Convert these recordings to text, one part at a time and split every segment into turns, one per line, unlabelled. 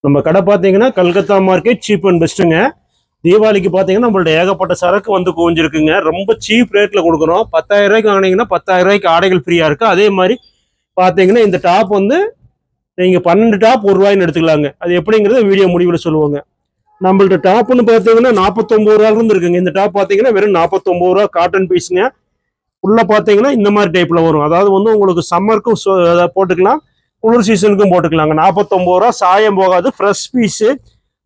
நம்ம கடை பார்த்தீங்கன்னா கல்கத்தா மார்க்கெட் சீப் அண்ட் பெஸ்ட்டுங்க. தீபாவளிக்கு பார்த்தீங்கன்னா நம்மள்ட்ட ஏகப்பட்ட சரக்கு வந்து குவிஞ்சிருக்குங்க. ரொம்ப சீப் ரேட்டில் கொடுக்குறோம். 10,000 ரூபாய்க்கு வாங்கினீங்கன்னா 10,000 ரூபாய்க்கு ஆடைகள் ஃப்ரீயாக இருக்குது. அதே மாதிரி பார்த்தீங்கன்னா இந்த டாப் வந்து நீங்கள் 12 டாப் ₹1 எடுத்துக்கலாங்க. அது எப்படிங்கிறத வீடியோ முடிவில் சொல்லுவாங்க. நம்மள்ட்ட டாப்னு பார்த்தீங்கன்னா 49 ரூபாயிலிருந்து இருக்குங்க. இந்த டாப் பார்த்தீங்கன்னா வெறும் 49 ரூபா காட்டன் பீஸுங்க. உள்ள பார்த்தீங்கன்னா இந்த மாதிரி டைப்பில் வரும். அதாவது வந்து உங்களுக்கு சம்மருக்கும் போட்டுக்கலாம், குளிர் சீசனுக்கும் போட்டுக்கலாங்க. 49 ரூபா, சாயம் போகாது, ஃப்ரெஷ் பீஸு.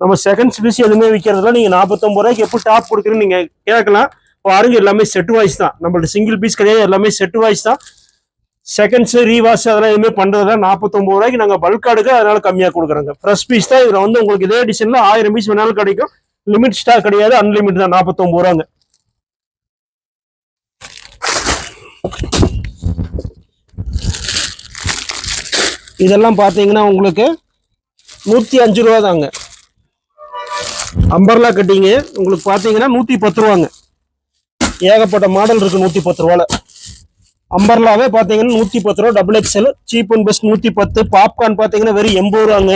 நம்ம செகண்ட்ஸ் பீஸ் எதுவுமே விற்கிறதுல நீங்கள் 49 ரூபாய்க்கு எப்படி டாப் கொடுக்குறீன்னு நீங்கள் கேட்கலாம். பாருங்க, எல்லாமே செட் வாய்ஸ் தான். நம்மள்ட்ட சிங்கிள் பீஸ் கிடையாது, எல்லாமே செட் வாய்ஸ் தான். செகண்ட்ஸ் ரீவாஷ் அதெல்லாம் எதுவுமே பண்ணுறதுல 49 ரூபாய்க்கு நாங்கள் பல்க் எடுக்க, அதனால கம்மியாக கொடுக்குறோங்க. ஃப்ரெஷ் பீஸ் தான். இதில் வந்து உங்களுக்கு இதே டிசைனில் 1000 பீஸ் வேணாலும் கிடைக்கும். லிமிட் ஸ்டாக் கிடையாது, அன்லிமிட் தான். 49 ரூபாங்க. இதெல்லாம் பார்த்தீங்கன்னா உங்களுக்கு 105 ரூபா தாங்க. அம்பர்லா கட்டிங்க உங்களுக்கு பார்த்தீங்கன்னா 110 ரூபாங்க. ஏகப்பட்ட மாடல் இருக்கு 110 ரூபால. அம்பர்லாவே பார்த்தீங்கன்னா 110 ரூபா, double XL cheap and best 110. Popcorn பார்த்தீங்கன்னா வெறும் 80 ரூபாங்க.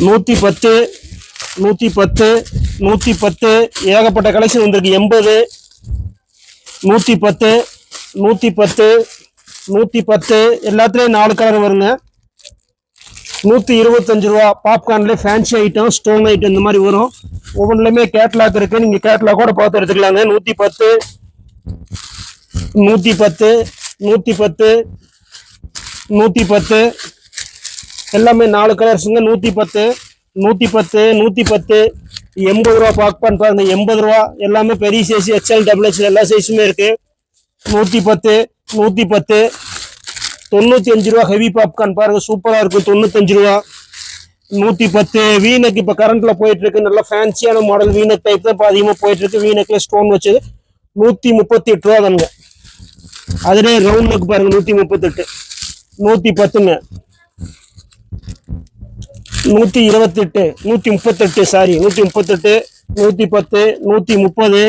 110 110 110 ஏகப்பட்ட கலெக்ஷன் வந்திருக்கு. 80 110 110 110 எல்லாத்துலேயும் 4 கலர் வருங்க. 125 ரூபா. பாப்கார்ன்ல ஃபேன்சி ஐட்டம், ஸ்டோன் ஐட்டம் இந்த மாதிரி வரும். ஒவ்வொன்றுலையுமே கேட்லாக் இருக்கு, நீங்க கேட்லாக் கூட பார்த்து எடுத்துக்கலாங்க. 110 110 110 110 எல்லாமே 4 கலர்ஸுங்க. 110 110 110 80 ரூபா. பாப்கார்ன் பாருங்க 80 ரூபா. எல்லாமே பெரிய சைஸ், எக்ஸ்எல், டபுள் எக்ஸ்எல் எல்லா சைஸுமே இருக்கு. 110 110 95 ரூபா. ஹெவி பாப்கார்ன் பாருங்க, சூப்பரா இருக்கு. 95 ரூபா. 110 வீனக் இப்ப கரண்ட்ல போயிட்டு இருக்கு. நல்ல ஃபேன்சியான மாடல் வீனக் டைப் தான் அதிகமா போயிட்டு இருக்கு. வீனக்ல ஸ்டோன் வச்சது 138 ரூபா தானுங்க. அதுல ரவுண்ட் நெக் பாருங்க 138. 110ங்க. 128 138 சாரி 138 110 130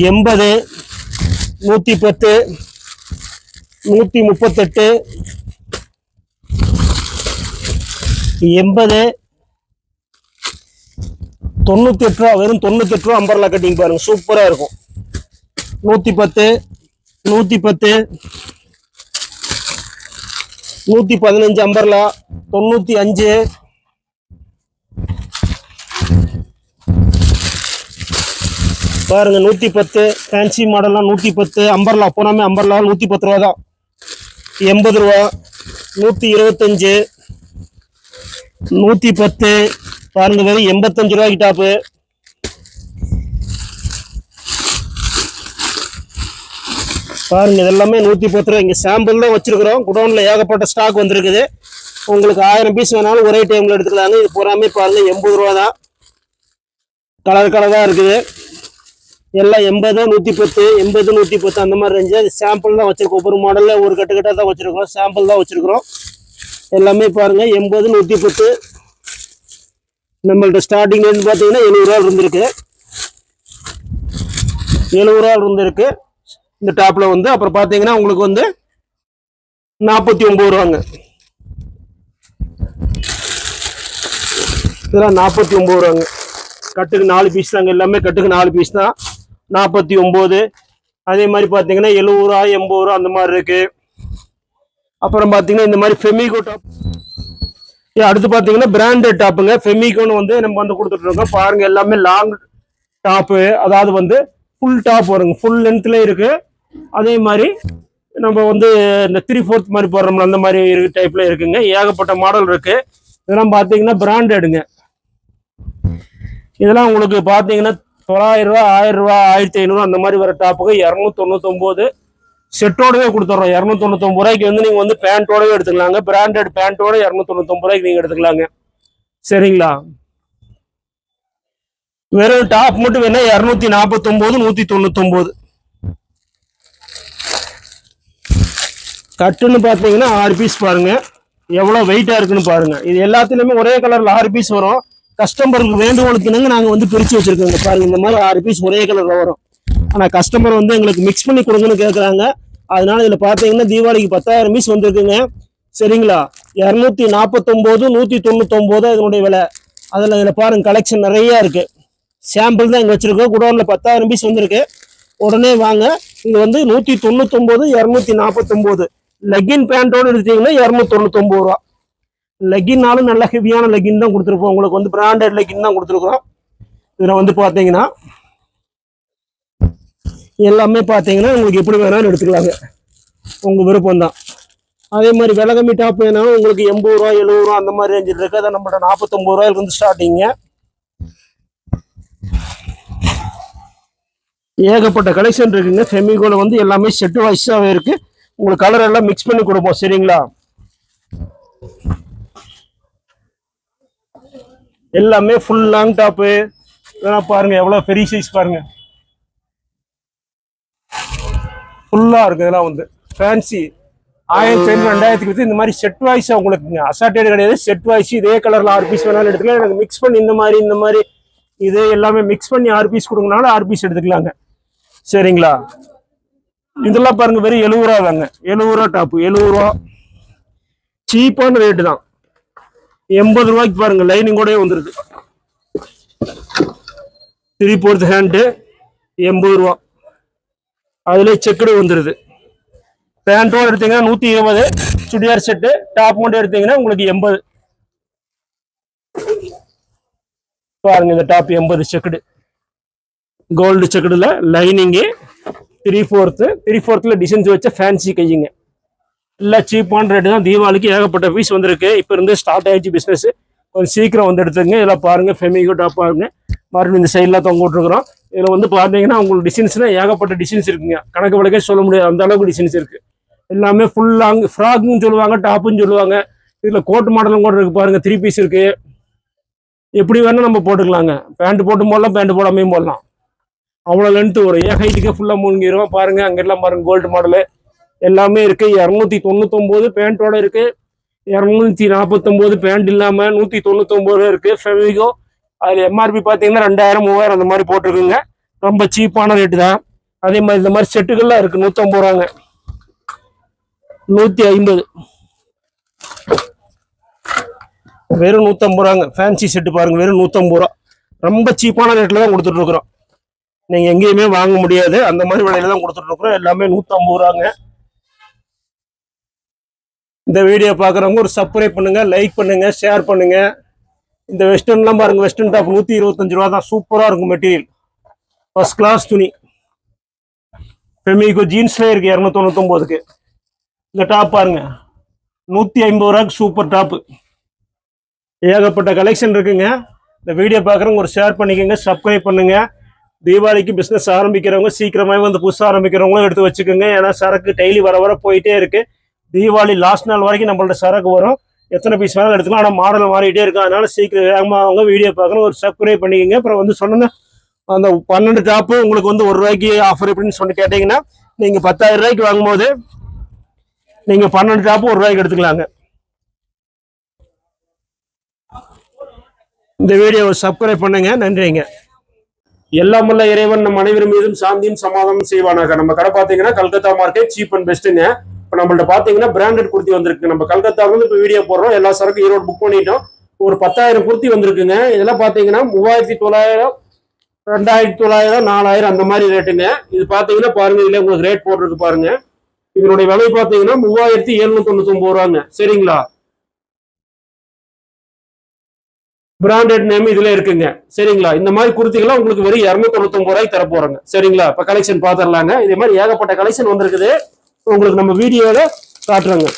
80 110 138 80 98 ரூபா. வெறும் 98 ரூபா. அம்பர்லா கட்டிங் பாருங்க, சூப்பரா இருக்கும். 110 110 115 அம்பர்லா. 95 பாருங்க 110 ஃபேன்சி மாடல்லாம் 110. அம்பர்லா போனாமே அம்பர்லா 110 ரூபா தான். 80 ரூபா. 125 110 பாருங்க வெறும் 85 ரூபாய்க்கு டாப்பு. பாருங்க இதெல்லாமே 110 ரூபா. இங்க சாம்பிள் தான் வச்சிருக்கிறோம். குடோன்ல ஏகப்பட்ட ஸ்டாக் வந்திருக்குது. உங்களுக்கு 1000 பீஸ் வேணாலும் ஒரே டைம்ல எடுத்துக்கலாங்க. இது பூராமே பாருங்க 80 ரூபா தான். கலர் கலரா இருக்குது. எல்லாம் 80 110 80 110 அந்த மாதிரி ரேஞ்சு. சாம்பிள் தான் வச்சிருக்கோம். ஒவ்வொரு மாடல்ல ஒரு கட்டு தான் வச்சிருக்கோம். சாம்பிள் தான் வச்சிருக்கிறோம். எல்லாமே பாருங்க 80 110. நம்மள்ட்ட ஸ்டார்டிங் ரேட் பார்த்தீங்கன்னா 70 ரூபா இருந்திருக்கு. 70 ரூபா இருந்திருக்கு இந்த டாப்ல வந்து. அப்புறம் பார்த்தீங்கன்னா உங்களுக்கு வந்து 49 ரூபாங்க. இதெல்லாம் 49 ரூபாங்க. கட்டுக்கு 4 பீஸ் தாங்க. எல்லாமே கட்டுக்கு 4 பீஸ் தான். 49. அதே மாதிரி பார்த்தீங்கன்னா 70 ரூபா 80 ரூபா அந்த மாதிரி இருக்கு. அப்புறம் பார்த்தீங்கன்னா இந்த மாதிரி ஃபெமிகோ டாப். அடுத்து பார்த்தீங்கன்னா பிராண்டட் டாப்புங்க. ஃபெமிகோன்னு வந்து நம்ம வந்து கொடுத்துட்டு இருக்கோம். பாருங்க எல்லாமே லாங் டாப்பு, அதாவது வந்து ஃபுல் டாப் வருங்க. ஃபுல் லென்த்ல இருக்கு. அதே மாதிரி நம்ம வந்து இந்த 3/4 மாதிரி போடுறோம்ல அந்த மாதிரி டைப்ல இருக்குங்க. ஏகப்பட்ட மாடல் இருக்கு. இதெல்லாம் பார்த்தீங்கன்னா பிராண்டடுங்க. இதெல்லாம் உங்களுக்கு பார்த்தீங்கன்னா 900 ரூபா 1000 ரூபா 1500 அந்த மாதிரி வர டாப்புக்கு 299 செட்டோடவே கொடுத்துட்றோம். 299 ரூபாய்க்கு வந்து நீங்க வந்து பேண்டோடவே எடுத்துக்கலாங்க. பிராண்டட் பேண்டோட 299 ரூபாய்க்கு நீங்க எடுத்துக்கலாங்க. சரிங்களா? வெறும் டாப் மட்டும் வேணா 249 199. கட்டுன்னு பார்த்தீங்கன்னா 6 பீஸ் பாருங்க எவ்வளோ வெயிட்டா இருக்குன்னு பாருங்க. இது எல்லாத்துலயுமே ஒரே கலர்ல 6 பீஸ் வரும். கஸ்டமருக்கு வேண்டுகோளுக்குன்னு நாங்கள் வந்து பிரித்து வச்சிருக்கோங்க. பாருங்க இந்த மாதிரி 6 பீஸ் ஒரே கலர்ல வரும். ஆனால் கஸ்டமர் வந்து எங்களுக்கு மிக்ஸ் பண்ணி கொடுங்கன்னு கேட்குறாங்க. அதனால இதில் பார்த்தீங்கன்னா தீபாவளிக்கு 10,000 பீஸ் வந்துருக்குங்க. சரிங்களா. 249 199 இதனுடைய விலை. இதுல பாருங்க கலெக்ஷன் நிறைய இருக்கு. சாம்பிள் தான் இங்க வச்சிருக்கோம். குடோன்ல 10,000 பீஸ் வந்திருக்கு. உடனே வாங்க. இங்க வந்து 199 249. லெகின் பேண்டோட எடுத்தீங்கன்னா 299 ரூபா. லெகின்னாலும் நல்ல ஹெவியான லெகின் தான் கொடுத்துருப்போம். உங்களுக்கு வந்து பிராண்டட் லெகின் தான் கொடுத்துருக்குறோம். இதுல வந்து பாத்தீங்கன்னா எல்லாமே பாத்தீங்கன்னா உங்களுக்கு எப்படி வேணாலும் எடுத்துக்கலாங்க, உங்க விருப்பம் தான். அதே மாதிரி விலை கம்மி டாப் வேணாலும் உங்களுக்கு 80 ரூபா 70 ரூபா அந்த மாதிரி ரேஞ்சில் இருக்கு. அதை நம்மளோட 49 ரூபாய்க்கு வந்து ஸ்டார்டிங்க. ஏகப்பட்ட கலெக்ஷன் இருக்குங்க. ஃபெமிகோல வந்து எல்லாமே செட் வைஸாவே இருக்கு. உங்களுக்கு கலர் எல்லாம் மிக்ஸ் பண்ணி கொடுப்போம். சரிங்களா. எல்லாமே ஃபுல் லாங் டாப்பு. இதெல்லாம் பாருங்க எவ்வளவு பெரிய சைஸ் பாருங்க, ஃபுல்லா இருக்கு. இதெல்லாம் வந்து ஃபேன்சி 1000 2000 இந்த மாதிரி செட் வாய்ஸ் உங்களுக்கு அசார்டட் கிடையாது. செட் வாய்ஸ் இதே கலர்ல 6 பீஸ் வேணாலும் எடுத்துக்கலாம். எனக்கு மிக்ஸ் பண்ணி இந்த மாதிரி இது எல்லாமே மிக்ஸ் பண்ணி 6 பீஸ் கொடுங்கனாலும் 6 பீஸ் எடுத்துக்கலாங்க. சரிங்களா. இதெல்லாம் பாருங்க வெறும் 70 ரூபா தாங்க. 70 ரூபா டாப்பு, 70 ரூபா சீப்பான ரேட்டு தான். 80 ரூபாய்க்கு பாருங்க லைனிங் கூட வந்துருது. 3/4 ஹேண்டு 80 ரூபா. அதுல செக்குடு வந்துருது. பேண்டோட எடுத்தீங்கன்னா 120. சுடிதார் செட்டு டாப் மட்டும் எடுத்தீங்கன்னா உங்களுக்கு 80. பாருங்க இந்த டாப் 80 செக்குடு, கோல்டு செக்குடுல லைனிங்கு 3/4 டிசைன்ஸ் வச்ச ஃபேன்சி கையுங்க. இல்லை சீப்பான ரேட்டு தான். தீபாவளிக்கு ஏகப்பட்ட பீஸ் வந்திருக்கு. இப்போ இருந்து ஸ்டார்ட் ஆயிடுச்சு பிஸ்னஸ். கொஞ்சம் சீக்கிரம் வந்து எடுத்துங்க. இதெல்லாம் பாருங்க ஃபெமிகோ டாப் பாருங்க. மறுபடியும் இந்த சைட்லாம் தொங்க விட்டுருக்குறோம். இதில் வந்து பார்த்தீங்கன்னா உங்களுக்கு டிசைன்ஸ்னா ஏகப்பட்ட டிசைன்ஸ் இருக்குங்க. கணக்கு வழக்கே சொல்ல முடியாது, அந்த அளவுக்கு டிசைன்ஸ் இருக்கு. எல்லாமே ஃபுல் லாங் ஃப்ராக்னு சொல்லுவாங்க, டாப்புன்னு சொல்லுவாங்க. இதில் கோட் மாடலும் கூட இருக்கு பாருங்க. 3 பீஸ் இருக்கு. எப்படி வேணா நம்ம போட்டுக்கலாங்க. பேண்ட் போட்டு போடலாம், பேண்ட் போடாமையும் போடலாம். அவ்வளோ லென்த் வரும். ஏன் ஹைட்டுக்கே ஃபுல்லாக மூழ்கிடும் பாருங்க. அங்கெல்லாம் பாருங்க கோல்டு மாடலு எல்லாமே இருக்கு. 299 பேண்டோட இருக்கு. 249 பேண்ட் இல்லாம 199 இருக்கு ஃபெமிகோ. அதுல எம்ஆர்பி பாத்தீங்கன்னா 2000 3000 அந்த மாதிரி போட்டிருக்குங்க. ரொம்ப சீப்பான ரேட்டு தான். அதே மாதிரி இந்த மாதிரி செட்டுகள்லாம் இருக்கு. 150 ரூபாங்க, 150 வெறும் 150 ரூபாங்க. ஃபேன்சி செட்டு பாருங்க வெறும் 150 ரூபா. ரொம்ப சீப்பான ரேட்ல தான் கொடுத்துட்டு இருக்கிறோம். நீங்க எங்கேயுமே வாங்க முடியாது, அந்த மாதிரி விலையில தான் கொடுத்துட்டு இருக்கிறோம். எல்லாமே 150 ரூபாங்க. இந்த வீடியோ பார்க்குறவங்க ஒரு சப்ஸ்கிரைப் பண்ணுங்க, லைக் பண்ணுங்க, ஷேர் பண்ணுங்க. இந்த வெஸ்டர்ன்லாம் பாருங்க. வெஸ்டர்ன் டாப் 125 ரூபா தான். சூப்பரா இருக்கும் மெட்டீரியல், ஃபர்ஸ்ட் கிளாஸ் துணி. ஃபெமிகோ ஜீன்ஸ்ல இருக்கு 299க்கு. இந்த டாப் பாருங்க 150 ரூபாய்க்கு சூப்பர் டாப்பு. ஏகப்பட்ட கலெக்ஷன் இருக்குங்க. இந்த வீடியோ பார்க்குறவங்க ஒரு ஷேர் பண்ணிக்கோங்க, சப்ஸ்கிரைப் பண்ணுங்க. தீபாவளிக்கு பிஸ்னஸ் ஆரம்பிக்கிறவங்க சீக்கிரமாகவே வந்து புதுசாக ஆரம்பிக்கிறவங்களும் எடுத்து வச்சுக்கோங்க. ஏன்னா சரக்கு டெய்லி வர போயிட்டே இருக்கு. தீபாவளி லாஸ்ட் நாள் வரைக்கும் நம்மள்ட்ட சரக்கு வரும். எத்தனை பீஸ் வேணாலும் எடுத்துக்கலாம். ஆனால் மாடல் மாறிட்டே இருக்கும். அதனால சீக்கிரம் வேகமாக அவங்க வீடியோ பார்க்கணும், ஒரு சப்ஸ்கிரைப் பண்ணிக்கோங்க. அப்புறம் வந்து சொன்ன அந்த 12 டாப்பு உங்களுக்கு வந்து 1 ரூபாய்க்கு ஆஃபர் எப்படின்னு சொல்லி கேட்டீங்கன்னா, நீங்கள் 10,000 ரூபாய்க்கு வாங்கும்போது நீங்கள் 12 டாப்பு 1 ரூபாய்க்கு எடுத்துக்கலாங்க. இந்த வீடியோவை சப்ஸ்கிரைப் பண்ணுங்க. நன்றிங்க. எல்லாமல்ல இறைவன் நம் அனைவரும் மீதும் சாந்தியும் சமாதானம் செய்வானாக. நம்ம கடை பார்த்தீங்கன்னா கல்கத்தா மார்க்கெட் சீப் அண்ட் பெஸ்ட்டுங்க. இப்போ நம்மள்ட்ட பார்த்தீங்கன்னா பிராண்டட் குர்த்தி வந்திருக்கு. நம்ம கல்கத்தாவுக்கு வந்து இப்போ வீடியோ போடுறோம். எல்லா சரக்கும் ஈரோடு புக் பண்ணிட்டோம். ஒரு 10,000 குர்த்தி வந்திருக்குங்க. இதெல்லாம் பார்த்தீங்கன்னா 3900 2900 4000 அந்த மாதிரி ரேட்டுங்க. இது பார்த்தீங்கன்னா பாருங்க, இதுல உங்களுக்கு ரேட் போட்டிருக்கு பாருங்க. இதனுடைய விலை பார்த்தீங்கன்னா 3799 ரூபாங்க. சரிங்களா. பிராண்டட் நேம் இதுல இருக்குங்க. சரிங்களா. இந்த மாதிரி குர்த்திகள்லாம் உங்களுக்கு வெறும் 299 ரூபாய்க்கு தர போறாங்க. சரிங்களா. இப்ப கலெக்ஷன் பாத்திரலாங்க. இதே மாதிரி ஏகப்பட்ட கலெக்ஷன் வந்திருக்குது. உங்களுக்கு நம்ம வீடியோல காட்டுறோங்க.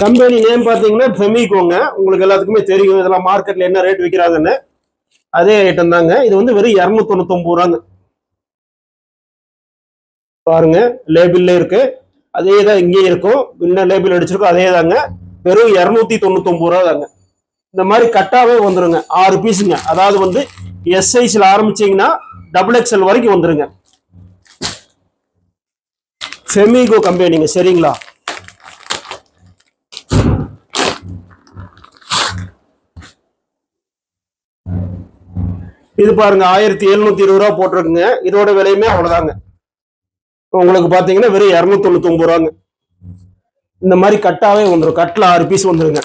கம்பெனி நேம் பாத்தீங்கன்னா ஃபெமிகோங்க. உங்களுக்கு எல்லாத்துக்குமே தெரியும் இதெல்லாம் மார்க்கெட்ல என்ன ரேட் விற்கிறாங்கன்னு. அதே ஐட்டம் தாங்க. இது வந்து வெறும் 299 ரூபாங்க. பாருங்க லேபிள்ல இருக்கு. அதே தான் இங்கேயும் இருக்கும். என்ன லேபிள் அடிச்சிருக்கோம் அதே தாங்க. வெறும் 299 ரூபா தாங்க. இந்த மாதிரி கட்டாவே வந்துருங்க. 6 பீஸுங்க. அதாவது வந்து எஸ் சைஸ்ல ஆரம்பிச்சீங்கன்னா XXL வரைக்கும் வந்துருங்க. ஃபெமிகோ கம்பெனிங்க. சரிங்களா. இது பாருங்க 1720 ரூபா போட்டிருக்குங்க. இதோட விலையுமே அவ்வளவுதாங்க. உங்களுக்கு பாத்தீங்கன்னா வெறும் 299 ரூபாங்க. இந்த மாதிரி கட்டாவே வந்துடும். கட்டில் 6 பீஸ் வந்துருங்க.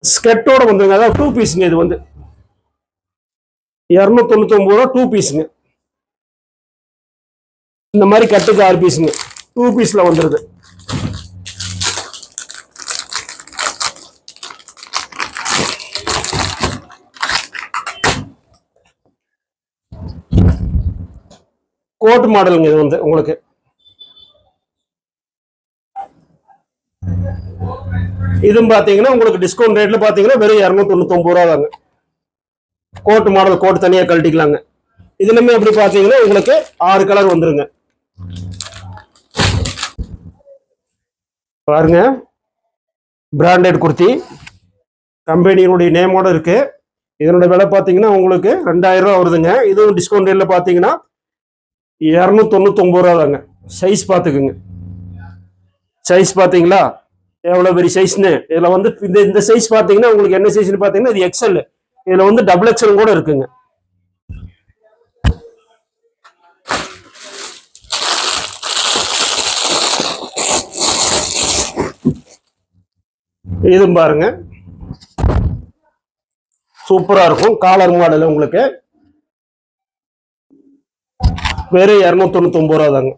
ஸ்கெட்டோட வந்துருங்க. அதாவது 2 பீஸுங்க. இது வந்து 299 ரூபா 2 பீஸுங்க. இந்த மாதிரி கட்டுக்கு 6 பீஸுங்க. 2 பீஸ்ல வந்துருது. கோட் மாடலுங்க. இது வந்து உங்களுக்கு இதுவும் பாத்தீங்கன்னா உங்களுக்கு டிஸ்கவுண்ட் ரேட்ல பாத்தீங்கன்னா வெறும் 299 ரூபா தாங்க. கோட் மாடல், கோட் தனியா கழட்டிக்கலாங்க. இதுலயுமே எப்படி பாத்தீங்கன்னா உங்களுக்கு 6 கலர் வந்துருங்க. பாருங்க, பிராண்டட் குர்த்தி கம்பெனியினுடைய நேமோட இருக்கு. இதனுடைய விலை பாத்தீங்கன்னா உங்களுக்கு 2000 ரூபா வருதுங்க. இதுவும் டிஸ்கவுண்ட் ரேட்ல பாத்தீங்கன்னா 299 ரூபா தாங்க. சைஸ் பாத்துக்குங்க. சைஸ் பாத்தீங்களா எவ்வளவு பெரிய சைஸ்னு. இதுல வந்து இந்த சைஸ் பாத்தீங்கன்னா உங்களுக்கு என்ன சைஸ்னு பாத்தீங்கன்னா இது எக்ஸ்எல். இதுல வந்து டபுள் எக்ஸ்எல் கூட இருக்குங்க. இதுவும் பாருங்க சூப்பரா இருக்கும். காலர் மாடல் உங்களுக்கு வெறும் 299 ரூபா தாங்க.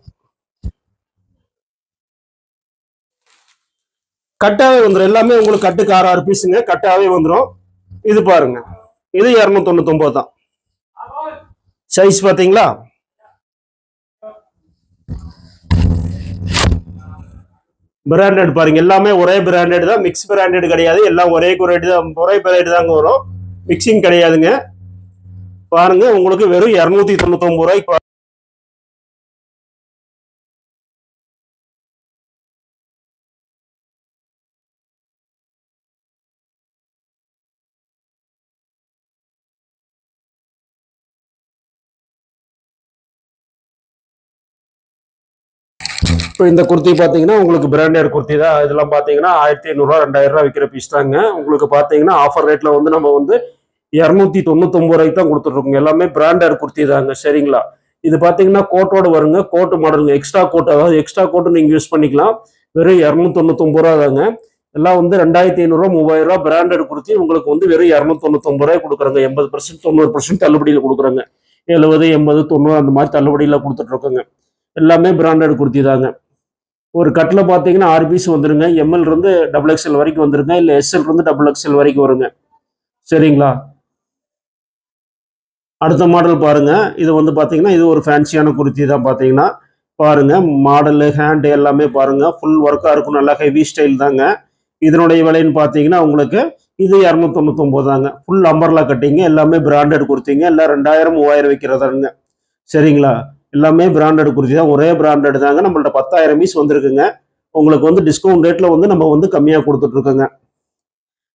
கட்டாவே வந்துடும். எல்லாமே உங்களுக்கு கட்டுக்கு 6 பீஸுங்க. கட்டாவே வந்துடும். இது பாருங்க, இது 299 தான். சைஸ் பாத்தீங்களா. பிராண்டட் பாருங்க, எல்லாமே ஒரே பிராண்டட் தான். மிக்ஸ் பிராண்டட் கிடையாது. எல்லாம் ஒரே குரேட் தான், ஒரே பிராண்ட் தாங்க வரும். மிக்சிங் கிடையாதுங்க. பாருங்க, உங்களுக்கு வெறும் 299 ரூபாய்க்கு. இப்போ இந்த குர்த்தி பார்த்தீங்கன்னா உங்களுக்கு பிராண்டட் குர்த்தி தான். இதெல்லாம் பார்த்தீங்கன்னா 1500 ரூபா 2000 ரூபா விற்கிற பீஸ் தாங்க. உங்களுக்கு பார்த்தீங்கன்னா ஆஃபர் ரேட்ல வந்து நம்ம வந்து 299 ரூபாய்க்கு தான் கொடுத்துட்ருக்கோங்க. எல்லாமே பிராண்டட் குர்த்தி தாங்க. சரிங்களா. இது பார்த்தீங்கன்னா கோட்டோட வருங்க. கோட்டு மாடலுங்க. எக்ஸ்ட்ரா கோட், அதாவது எக்ஸ்ட்ரா கோட்டு நீங்கள் யூஸ் பண்ணிக்கலாம். வெறும் 299 ரூபா தாங்க. எல்லாம் வந்து 2500 ரூபா 3000 ரூபா பிராண்டட் குர்த்தி உங்களுக்கு வந்து வெறும் 299 ரூபாய் கொடுக்குறாங்க. 80% 90% தள்ளுபடியில் கொடுக்குறாங்க. 70 80 90 அந்த மாதிரி தள்ளுபடியில் கொடுத்துட்டு இருக்கோங்க. எல்லாமே பிராண்டட் குர்த்தி தாங்க. ஒரு கட்டில் பார்த்தீங்கன்னா 6 பீஸ் வந்துருங்க. எம்எல் இருந்து டபுள் எக்ஸ்எல் வரைக்கும் வந்துருங்க. இல்லை எஸ்எல் இருந்து டபுள் எக்ஸ்எல் வரைக்கும் வருங்க. சரிங்களா. அடுத்த மாடல் பாருங்க. இது வந்து பார்த்தீங்கன்னா இது ஒரு ஃபேன்சியான குர்த்தி தான். பார்த்தீங்கன்னா பாருங்க, மாடலு ஹேண்டு எல்லாமே பாருங்க ஃபுல் ஒர்க்காக இருக்கும். நல்லா ஹெவி ஸ்டைல் தாங்க. இதனுடைய விலைன்னு பார்த்தீங்கன்னா உங்களுக்கு இது 299 தாங்க. ஃபுல் அம்பர்லா கட்டிங்க. எல்லாமே பிராண்டட் குர்த்திங்க. எல்லாம் 2000 3000 விற்கிறதாங்க. சரிங்களா. எல்லாமே பிராண்டட் குர்த்தி தான். ஒரே பிராண்டட் தாங்க. நம்மள்ட்ட 10,000 பீஸ் வந்திருக்குங்க. உங்களுக்கு வந்து டிஸ்கவுண்ட் ரேட்ல வந்து நம்ம வந்து கம்மியாக கொடுத்துட்டு இருக்கோங்க.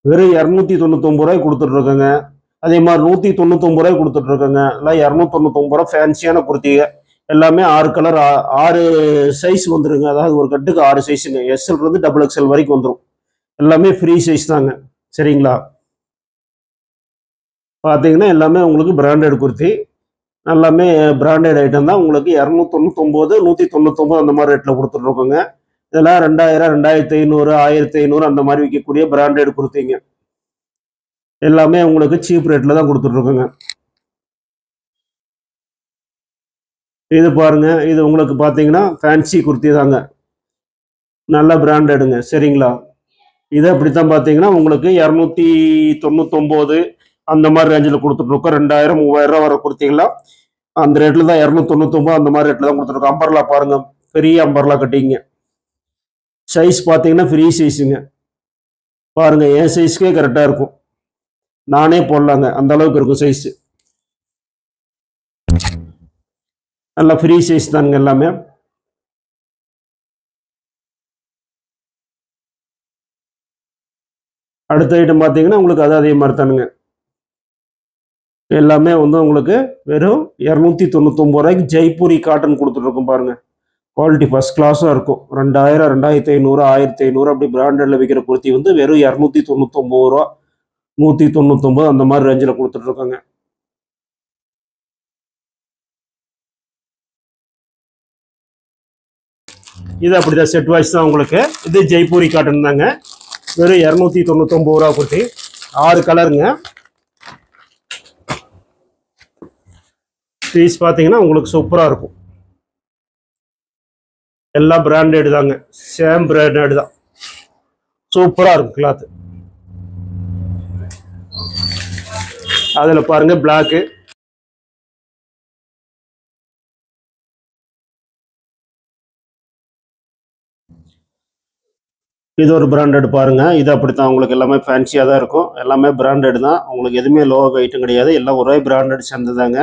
வெறும் 299 ரூபாய் கொடுத்துட்டு இருக்கோங்க. அதே மாதிரி 199 ரூபாய் கொடுத்துட்டு இருக்கோங்க. எல்லாம் 299 ரூபாய் ஃபேன்சியான குர்த்திங்க. எல்லாமே 6 கலர் 6 சைஸ் வந்துருங்க. அதாவது ஒரு கட்டுக்கு 6 சைஸுங்க. எஸ்எல் இருந்து டபுள் எக்ஸ்எல் வரைக்கும் வந்துடும். எல்லாமே ஃப்ரீ சைஸ் தாங்க. சரிங்களா. பார்த்தீங்கன்னா எல்லாமே உங்களுக்கு பிராண்டட் குர்த்தி. எல்லாமே பிராண்டட் ஐட்டம் தான். உங்களுக்கு 299 199 அந்த மாதிரி ரேட்ல கொடுத்துட்ருக்கோங்க. இதெல்லாம் 2000 2500 1500 அந்த மாதிரி விற்கக்கூடிய பிராண்டட் குர்த்திங்க. எல்லாமே உங்களுக்கு சீப் ரேட்ல தான் கொடுத்துட்ருக்கோங்க. இது பாருங்க, இது உங்களுக்கு பார்த்தீங்கன்னா ஃபேன்சி குர்த்தி தாங்க. நல்ல பிராண்டடுங்க. சரிங்களா. இது அப்படித்தான் பார்த்தீங்கன்னா உங்களுக்கு 299 அந்த மாதிரி ரேஞ்சில் கொடுத்துட்ருக்கோம். 2000 3000 ரூபா வர குர்த்திங்களாம் அந்த ரேட்ல தான் 299 அந்த மாதிரி ரேட்ல தான் கொடுத்துருக்கோம். அம்பர்லா பாருங்க, பெரிய அம்பர்லா கட்டிங்க. சைஸ் பார்த்தீங்கன்னா ஃப்ரீ சைஸுங்க. பாருங்க, என் சைஸ்க்கே கரெக்டாக இருக்கும். நானே போடலாங்க, அந்த அளவுக்கு இருக்கும் சைஸ். நல்லா ஃப்ரீ சைஸ் தானுங்க எல்லாமே. அடுத்த ஐட்டம் பார்த்தீங்கன்னா உங்களுக்கு அது அதே மாதிரி தானுங்க. எல்லாமே வந்து உங்களுக்கு வெறும் 299 ரூபாய்க்கு ஜெய்ப்பூரி காட்டன் கொடுத்துட்ருக்கோம். பாருங்க, குவாலிட்டி ஃபர்ஸ்ட் கிளாஸாக இருக்கும். 2000 2500 1500 அப்படி பிராண்டட்ல விற்கிற குர்த்தி வந்து வெறும் 299 ரூபா 199 அந்த மாதிரி ரேஞ்சில் கொடுத்துட்ருக்காங்க. இது அப்படிதான் செட் வாய்ஸ் தான் உங்களுக்கு. இது ஜெய்ப்பூரி காட்டன் தாங்க. வெறும் 299 ரூபா குட்டி. 6 கலருங்க. பீஸ் பார்த்தீங்கன்னா உங்களுக்கு சூப்பராக இருக்கும். எல்லாம் பிராண்டட் தாங்க, சேம் பிராண்டட் தான். சூப்பராக இருக்கும் கிளாத்து. அதில் பாருங்க பிளாக்கு, இது ஒரு பிராண்டட் பாருங்க. இது அப்படித்தான் உங்களுக்கு எல்லாமே ஃபேன்சியாக தான் இருக்கும். எல்லாமே பிராண்டட் தான். உங்களுக்கு எதுவுமே லோ ஐட்டம் கிடையாது. எல்லாம் ஒரே பிராண்டட் சேர்ந்ததாங்க.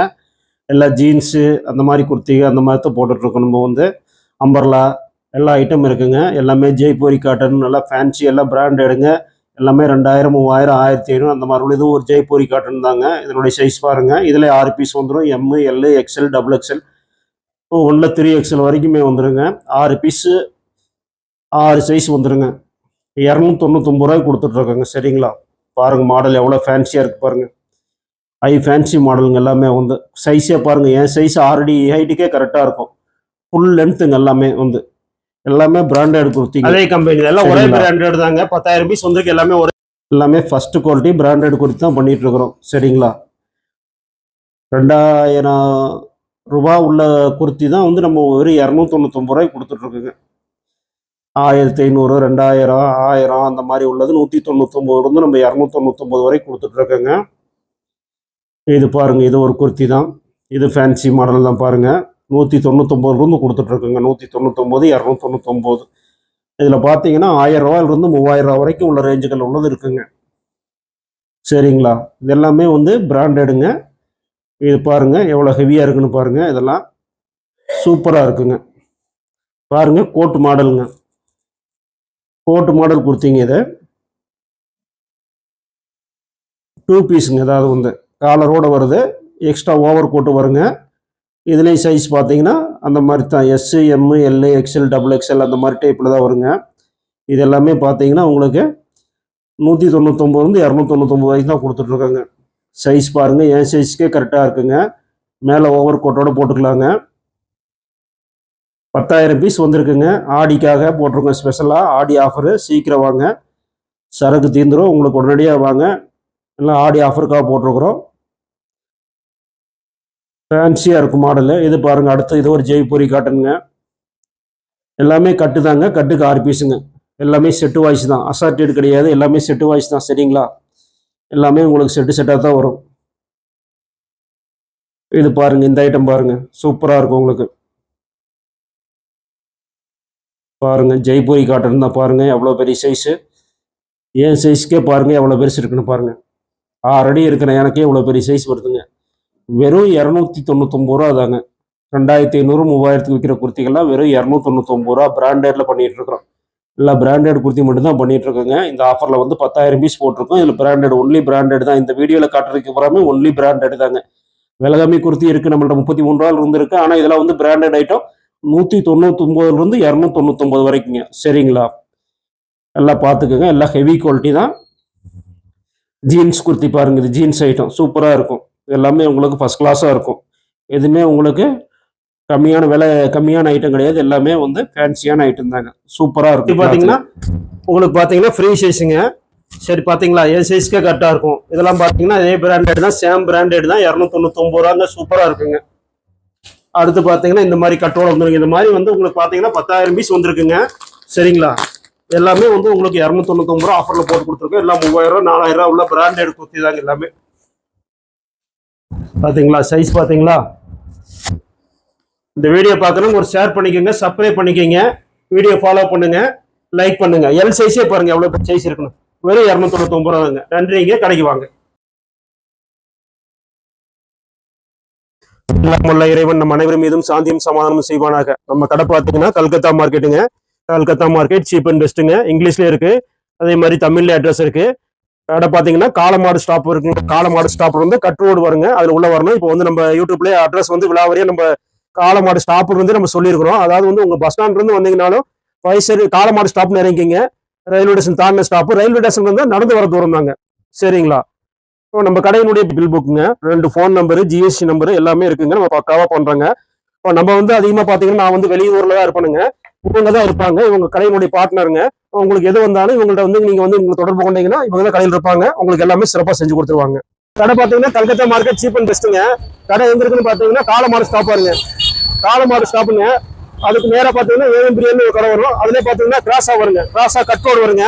எல்லாம் ஜீன்ஸு அந்த மாதிரி குர்த்திக அந்த மாதிரி தான் போட்டுட்ருக்கோம். நம்ம வந்து அம்பர்லா எல்லா ஐட்டம் இருக்குங்க. எல்லாமே ஜெய்ப்பூரி காட்டன் நல்லா ஃபேன்சி, எல்லாம் பிராண்டடுங்க. எல்லாமே 2000, 3000, 1500 அந்த மாதிரி. இதுவும் ஒரு ஜெய்ப்பூரி காட்டன் தாங்க. இதனுடைய சைஸ் பாருங்கள். இதில் 6 பீஸ் வந்துடும். M, L, XL, double XL, 1 3XL வரைக்குமே வந்துடுங்க. 6 பீஸு 6 சைஸ் வந்துடுங்க. 299 ரூபாய்க்கு கொடுத்துட்ருக்காங்க. சரிங்களா? பாருங்கள் மாடல் எவ்வளோ ஃபேன்சியாக இருக்குது பாருங்கள். ஹை ஃபேன்சி மாடலுங்க. எல்லாமே வந்து சைஸே பாருங்கள். என் சைஸ் 6 ஹைட்டுக்கே கரெக்டாக இருக்கும். ஃபுல் லென்த்துங்க. எல்லாமே வந்து எல்லாமே பிராண்டட் குர்த்தி. அதே கம்பெனி எல்லாம் ஒரே பிராண்டட் தாங்க. 10,000 பீஸ் வந்துருக்கு. எல்லாமே ஒரே, எல்லாமே ஃபர்ஸ்ட் குவாலிட்டி பிராண்டட் குர்த்தி தான் பண்ணிட்டு இருக்கிறோம். சரிங்களா? 2000 ரூபா உள்ள குர்த்தி தான் வந்து நம்ம ஒரு 299 ரூபாய்க்கு கொடுத்துட்ருக்குங்க. 1500, 2000, 1000 அந்த மாதிரி உள்ளது 199 நம்ம 299 வரைக்கும் கொடுத்துட்ருக்கோங்க. இது பாருங்க, இது ஒரு குர்த்தி தான். இது ஃபேன்சி மாடல் தான் பாருங்க. 199 கொடுத்துட்ருக்குங்க. 199, 299. இதில் பார்த்தீங்கன்னா 1000 ரூபாயிலிருந்து 3000 ரூபா வரைக்கும் உள்ள ரேஞ்சுகள் உள்ளது இருக்குங்க. சரிங்களா? இது எல்லாமே வந்து பிராண்டடுங்க. இது பாருங்க எவ்வளோ ஹெவியாக இருக்குன்னு பாருங்க. இதெல்லாம் சூப்பராக இருக்குங்க. பாருங்க கோட் மாடலுங்க. கோட் மாடல் கொடுத்தீங்க. இதை 2 பீஸுங்க. ஏதாவது வந்து காலரோட வருது. எக்ஸ்ட்ரா ஓவர் கோட்டு வருங்க. இதுலேயும் சைஸ் பார்த்தீங்கன்னா அந்த மாதிரி தான். S, M, L, XL, double XL அந்த மாதிரி டைப்பில் தான் வருங்க. இது எல்லாமே பார்த்தீங்கன்னா உங்களுக்கு 199 299 வரைக்கும் தான் கொடுத்துட்ருக்காங்க. சைஸ் பாருங்கள். என் சைஸ்க்கே கரெக்டாக இருக்குங்க. மேலே ஓவர் கோட்டோடு போட்டுக்கலாங்க. 10,000 பீஸ் வந்திருக்குங்க. ஆடிக்காக போட்டிருக்கோம் ஸ்பெஷலாக. ஆடி ஆஃபரு. சீக்கிரம் வாங்க, சரக்கு தீந்துடும். உங்களுக்கு உடனடியாக வாங்க. எல்லாம் ஆடி ஆஃபருக்காக போட்டிருக்கிறோம். ஃபேன்சியாக இருக்கும் மாடலு. இது பாருங்கள். அடுத்து இது ஒரு ஜெய்ப்பூரி காட்டனுங்க. எல்லாமே கட்டு தாங்க. கட்டுக்கு 6 பீஸுங்க. எல்லாமே செட்டு வாய்ஸ் தான். அசார்டட் கிடையாது. எல்லாமே செட்டு வாய்ஸ் தான். சரிங்களா? எல்லாமே உங்களுக்கு செட்டாக தான் வரும். இது பாருங்க. இந்த ஐட்டம் பாருங்க. சூப்பராக இருக்கும் உங்களுக்கு. பாருங்க ஜெய்ப்பூரி காட்டன் தான். பாருங்க எவ்வளோ பெரிய சைஸு. என் சைஸ்க்கே பாருங்க எவ்வளோ பெருசு இருக்குன்னு பாருங்க. 6 அடி இருக்கிற எனக்கே இவ்வளோ பெரிய சைஸ் வருதுங்க. வெறும் 299 ரூபா தாங்க. 2500, 3000 விற்கிற குர்த்திகள்லாம் வெறும் 299 ரூபா பிராண்டட்ல பண்ணிட்டு இருக்கிறோம். இல்லை பிராண்டட் குர்த்தி மட்டும் தான் பண்ணிட்டு இருக்கோங்க. இந்த ஆஃபரில் வந்து 10,000 பீஸ் போட்டிருக்கோம். இதில் பிராண்டட், ஒன்லி பிராண்டட் தான். இந்த வீடியோவில் காட்டுறதுக்கு பூராமே ஒன்லி பிராண்டட் தாங்க. விலகமி குர்த்தி இருக்குது நம்மள்ட்ட 33 ரூபாயில் இருந்துருக்கு. ஆனால் இதெல்லாம் வந்து பிராண்டட் ஐட்டம் 199 299 வரைக்குங்க. சரிங்களா? எல்லாம் பார்த்துக்கோங்க. எல்லாம் ஹெவி குவாலிட்டி தான். ஜீன்ஸ் குர்த்தி பாருங்க. இது ஜீன்ஸ் ஐட்டம் சூப்பராக இருக்கும். எல்லாமே உங்களுக்கு ஃபர்ஸ்ட் கிளாஸாக இருக்கும். எதுவுமே உங்களுக்கு கம்மியான விலை, கம்மியான ஐட்டம் கிடையாது. எல்லாமே வந்து ஃபேன்சியான ஐட்டம் தாங்க. சூப்பராக இருக்கும். பார்த்தீங்கன்னா உங்களுக்கு பார்த்தீங்கன்னா ஃப்ரீ சைஸுங்க. சரி பார்த்தீங்களா? என் சைஸ்க்கே கரெக்டாக இருக்கும். இதெல்லாம் பார்த்தீங்கன்னா இதே பிராண்டட் தான். சேம் பிராண்டட் தான். 299 ரூபாங்க. சூப்பராக இருக்குங்க. அடுத்து பார்த்தீங்கன்னா இந்த மாதிரி கட்டோட வந்துருங்க. இந்த மாதிரி வந்து உங்களுக்கு பார்த்தீங்கன்னா 10,000 பீஸ் வந்துருக்குங்க. சரிங்களா? எல்லாமே வந்து உங்களுக்கு 299 ரூபா ஆஃபரில் போட்டு கொடுத்துருக்கோம். எல்லாம் 3000 ரூபா 4000 ரூபா உள்ள பிராண்டட் குர்த்தி தாங்க எல்லாமே. பார்த்தீங்களா? சைஸ் பார்த்தீங்களா? இந்த வீடியோ பார்க்கணும் ஒரு ஷேர் பண்ணிக்கோங்க, சப்ஸ்கிரைப் பண்ணிக்கோங்க, வீடியோ ஃபாலோ பண்ணுங்க, லைக் பண்ணுங்க. எல் சைஸே பாருங்க எவ்வளோ சைஸ் இருக்கணும். வெறும் 299 ரூபா தாங்க. நன்றிங்க. கடைக்கு வாங்க. இறைவன் நம் அனைவரும் மீதும் சாந்தியும் சமாதானமும் செய்வானாக. நம்ம கடை பார்த்தீங்கன்னா கல்கத்தா மார்க்கெட்டுங்க. கல்கத்தா மார்க்கெட் சீப் அண்ட் பெஸ்ட்டுங்க. இங்கிலீஷ்லேயே இருக்கு. அதே மாதிரி தமிழ்ல அட்ரஸ் இருக்கு. கடை பார்த்தீங்கன்னா காலமாடு ஸ்டாப் இருக்குங்க. காலமாடு ஸ்டாப் வந்து கட் ரோடு வருங்க. அதில் உள்ள வரணும். இப்போ வந்து நம்ம யூடியூப்லேயே அட்ரஸ் வந்து விழாவரியா நம்ம காலமாடு ஸ்டாப் வந்து நம்ம சொல்லியிருக்கிறோம். அதாவது வந்து உங்க பஸ் ஸ்டாண்ட்ல இருந்து வந்தீங்கன்னாலும் வயசு காலமாடு ஸ்டாப்னு இறங்கிங்க. ரயில்வே ஸ்டேஷன் தாண்டின ஸ்டாப். ரயில்வே ஸ்டேஷன் வந்து நடந்து வர தூரம் தாங்க. சரிங்களா? இப்போ நம்ம கடையினுடைய பில் புக்குங்க, 2 ஃபோன் நம்பரு, ஜிஎஸ்டி நம்பரு எல்லாமே இருக்குங்க. நம்ம பக்காவா பண்றோங்க. இப்போ நம்ம வந்து அதிகமாக பார்த்தீங்கன்னா நான் வந்து வெளியூர்ல தான் இருப்பேனுங்க. இவங்க தான் இருப்பாங்க. இவங்க கடையினுடைய பார்ட்னருங்க. உங்களுக்கு எது வந்தாலும் இவங்கள்ட்ட வந்து நீங்க வந்து உங்களுக்கு தொடர்பு கொண்டீங்கன்னா இவங்க தான் கடையில் இருப்பாங்க. உங்களுக்கு எல்லாமே சிறப்பாக செஞ்சு கொடுத்துருவாங்க. கடை பார்த்தீங்கன்னா கல்கத்தா மார்க்கெட் சீப் அண்ட் பெஸ்ட்டுங்க. கடை எங்க இருக்குன்னு பார்த்தீங்கன்னா காலமாடு ஸ்டாப் பாருங்க. காலமாடு ஸ்டாப்புங்க. அதுக்கு நேராக பார்த்தீங்கன்னா ஏஎம் பிரியாணி ஒரு கடை வரும். அதுலேயே பார்த்தீங்கன்னா கிராஸா வருங்க. கிராஸா கட் ரோடு வருங்க.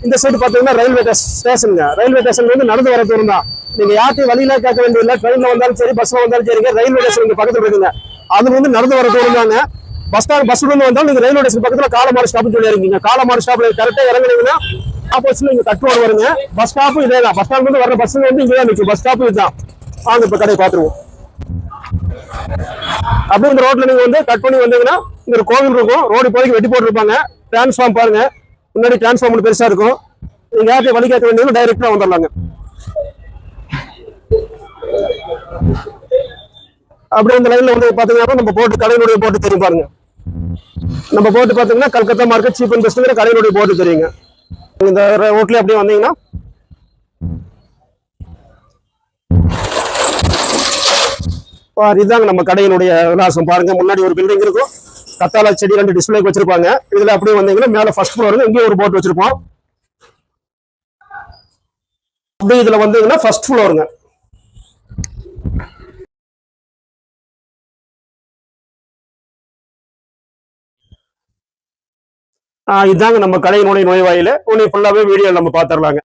இந்த சைடு பார்த்தீங்கன்னா ரயில்வே ஸ்டேஷனுங்க. ரயில்வே ஸ்டேஷன் வந்து நடந்து வர தூரம் தான். நீங்க யார்ட்டையும் வழியில கேட்க வேண்டியதில்லை. ட்ரெயின்ல வந்தாலும் சரி, பஸ்ல வந்தாலும் சரிங்க. ரயில்வே ஸ்டேஷன் இங்க பக்கத்துல இருக்குங்க. அது வந்து நடந்து வர தூரம் தாங்க. பஸ்ல இருந்து வந்தாலும் நீங்க ரயில்வே ஸ்டேஷன் பக்கத்துல காலமாடு ஸ்டாப்னு சொல்லி இருக்கீங்க. காலமாடு ஸ்டாப்ல கரெக்டா இறங்குனீங்கன்னா ஆப்போசிட்ல இங்க கட் ரோடு வருங்க. பஸ் ஸ்டாப்பும் இதே தான். பஸ் ஸ்டாண்ட் வந்து வர பஸ் வந்து இங்கே தான் நிற்கும். பஸ் ஸ்டாப்பும் இதுதான். வாங்க இப்ப கடையை பார்த்துருவோம். அப்படியே இந்த ரோட்ல நீங்க வந்து கட் பண்ணி வந்தீங்கன்னா இங்க ஒரு கோவில் இருக்கும். ரோடு இப்போதைக்கு வெட்டி போட்டுருப்பாங்க. டிரான்ஸ்ஃபார்ம் பாருங்க. முன்னாடி டிரான்ஸ்ஃபார்ம் பெருசா இருக்கும். நீங்க யார்ட்டையும் வழி கேட்க வேண்டியது டைரக்டா வந்துடலாங்க. அப்படியே இந்த லைன்ல வந்து பாத்தீங்கன்னா நம்ம போட்டு கடையினுடைய போட்டு தெரியும் பாருங்க. நம்ம போட்டு பாத்தீங்கன்னா கல்கத்தா மார்க்கெட் சீப் அண்ட் பெஸ்ட்ங்கிற கடையினுடைய போட்டு தெரியுங்க. இந்த ரோட்ல அப்படியே வந்தீங்கன்னா இதுதாங்க நம்ம கடையினுடைய விலாசம். பாருங்க முன்னாடி ஒரு பில்டிங் இருக்கும். கத்தாழை செடி 2 டிஸ்பிளேக்கு வச்சிருப்பாங்க. இதுல அப்படியே வந்தீங்கன்னா மேல ஃபர்ஸ்ட் ஃப்ளோர் இங்கேயும் ஒரு போட்டு வச்சிருப்போம். அப்படியே இதுல வந்தீங்கன்னா ஃபர்ஸ்ட் ஃப்ளோருங்க. இதாங்க நம்ம கடையினுடைய நுழைவாயில. உன்னை ஃபுல்லாவே வீடியோ நம்ம பாத்துரலாங்க.